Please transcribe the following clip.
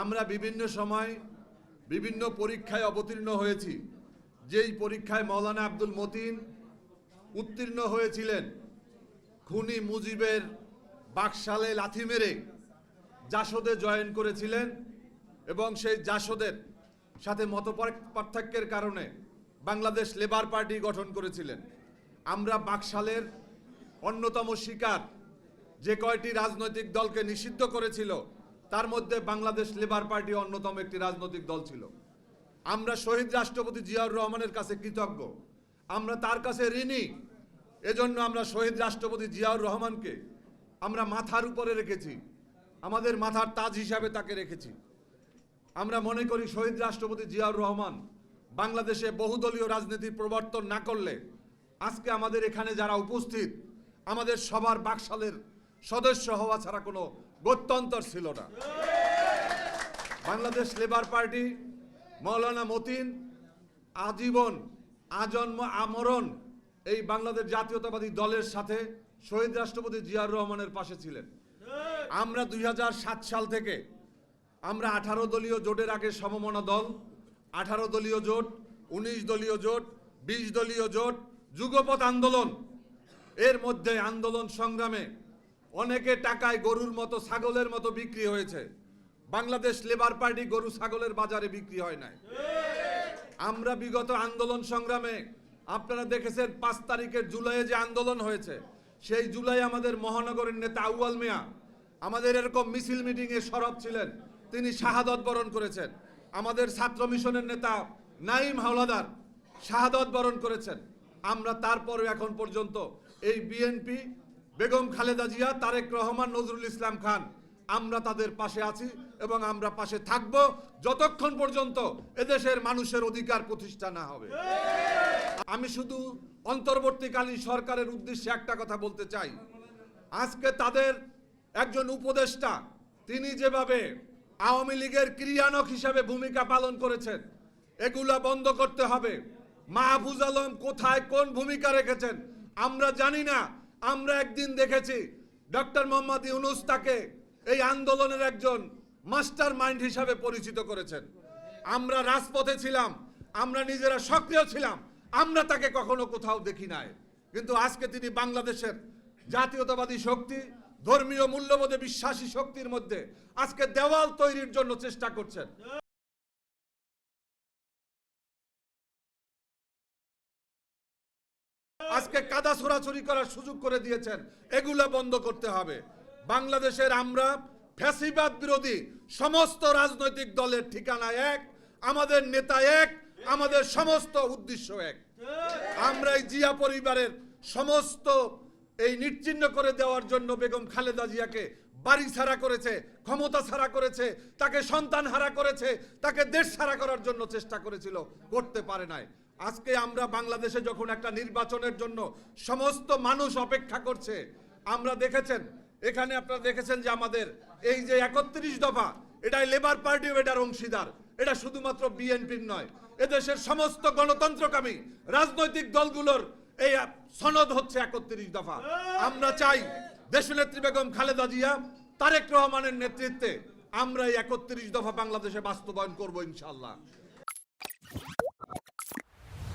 আমরা বিভিন্ন সময় বিভিন্ন পরীক্ষায় অবতীর্ণ হয়েছি। যেই পরীক্ষায় মৌলানা আব্দুল মতিন উত্তীর্ণ হয়েছিলেন, খুনি মুজিবের বাকশালে লাথি মেরে জাসদে জয়েন করেছিলেন এবং সেই জাসদের সাথে মত পার্থক্যের কারণে বাংলাদেশ লেবার পার্টি গঠন করেছিলেন। আমরা বাকশালের অন্যতম শিকার যে কয়টি রাজনৈতিক দলকে নিষিদ্ধ করেছিল তার মধ্যে বাংলাদেশ লেবার পার্টি অন্যতম একটি রাজনৈতিক দল ছিল। আমরা শহীদ রাষ্ট্রপতি জিয়াউর রহমানের কাছে কৃতজ্ঞ, আমরা তার কাছে ঋণী। এজন্য আমরা শহীদ রাষ্ট্রপতি জিয়াউর রহমানকে আমরা মাথার উপরে রেখেছি, আমাদের মাথার তাজ হিসাবে তাকে রেখেছি। আমরা মনে করি শহীদ রাষ্ট্রপতি জিয়াউর রহমান বাংলাদেশে বহুদলীয় রাজনীতির প্রবর্তন না করলে আজকে আমাদের এখানে যারা উপস্থিত আমাদের সবার বাকশালের সদস্য হওয়া ছাড়া কোনো গত্যন্তর ছিল না। বাংলাদেশ লেবার পার্টি মৌলানা মতিন আজীবন আজন্ম আমরণ এই বাংলাদেশ জাতীয়তাবাদী দলের সাথে শহীদ রাষ্ট্রপতি জিয়াউর রহমানের পাশে ছিলেন। আমরা 2007 সাল থেকে আমরা 18 দলীয় জোটের আগে সমমনা দল, 18 দলীয় জোট, 19 দলীয় জোট, 20 দলীয় জোট, যুগপৎ আন্দোলন, এর মধ্যে আন্দোলন সংগ্রামে অনেকে টাকায় গরুর মতো ছাগলের মতো বিক্রি হয়েছে। বাংলাদেশ লেবার পার্টি গরু ছাগলের বাজারে বিক্রি হয় নাই। আমরা বিগত আন্দোলন সংগ্রামে আপনারা দেখেছেন 5 তারিখের জুলাইয়ে যে আন্দোলন হয়েছে, সেই জুলাই আমাদের মহানগরের নেতা আউয়াল মিয়া আমাদের এরকম মিছিল মিটিংয়ে সরব ছিলেন, তিনি শাহাদত বরণ করেছেন। আমাদের ছাত্র মিশনের নেতা নাইম হাওলাদার শাহাদত বরণ করেছেন। আমরা তারপরে এখন পর্যন্ত এই বিএনপি, বেগম খালেদা জিয়া, তারেক রহমান, নজরুল ইসলাম খান, আমরা তাদের পাশে আছি এবং আমরা পাশে থাকব যতক্ষণ পর্যন্ত এদেশের মানুষের অধিকার প্রতিষ্ঠা না হবে। আমি শুধু অন্তর্বর্তীকালীন সরকারের উদ্দেশ্যে একটা কথা বলতে চাই। আজকে তাদের একজন উপদেষ্টা তিনি যেভাবে আওয়ামী লীগের ক্রিয়ানক হিসেবে ভূমিকা পালন করেছেন, এগুলা বন্ধ করতে হবে। মাহফুজ আলম কোথায় কোন ভূমিকা রেখেছেন আমরা জানি না। আমরা একদিন দেখেছি ডক্টর মোহাম্মদ ইউনূস তাকে এই আন্দোলনের একজন মাস্টার মাইন্ড হিসাবে পরিচিত করেছেন। আমরা রাজপথে ছিলাম, আমরা নিজেরা সক্রিয় ছিলাম, আমরা তাকে কখনো কোথাও দেখি নাই। কিন্তু আজকে তিনি বাংলাদেশের জাতীয়তাবাদী শক্তি, ধর্মীয় মূল্যবোধে বিশ্বাসী শক্তির মধ্যে আজকে দেওয়াল তৈরির জন্য চেষ্টা করছেন। আজকে কাদা ছোড়াছুরি করার সুযোগ করে দিয়েছেন, এগুলা বন্ধ করতে হবে। বাংলাদেশের আমরা ফ্যাসিবাদ বিরোধী সমস্ত রাজনৈতিক দলের ঠিকানা এক, আমাদের নেতা এক, আমাদের সমস্ত উদ্দেশ্য এক। আমরা এই জিয়া পরিবারের সমস্ত এই নিশ্চিহ্ন করে দেওয়ার জন্য বেগম খালেদা জিয়াকে বাড়ি ছাড়া করেছে, ক্ষমতা ছাড়া করেছে, তাকে সন্তান হারা করেছে, তাকে দেশ ছাড়া করার জন্য চেষ্টা করেছিল, করতে পারে নাই। আজকে আমরা বাংলাদেশে যখন একটা নির্বাচনের জন্য সমস্ত মানুষ অপেক্ষা করছে, আমরা দেখেছেন এখানে আপনারা দেখেছেন যে আমাদের এই যে 31 দফা, এটাই লেবার পার্টিও এটার অংশীদার। এটা শুধুমাত্র বিএনপির নয়, এদেশের সমস্ত গণতন্ত্রকামী রাজনৈতিক দলগুলোর এই সনদ হচ্ছে 31 দফা। আমরা চাই দেশনেত্রী বেগম খালেদা জিয়া, তারেক রহমানের নেতৃত্বে আমরা এই 31 দফা বাংলাদেশে বাস্তবায়ন করব ইনশাআল্লাহ।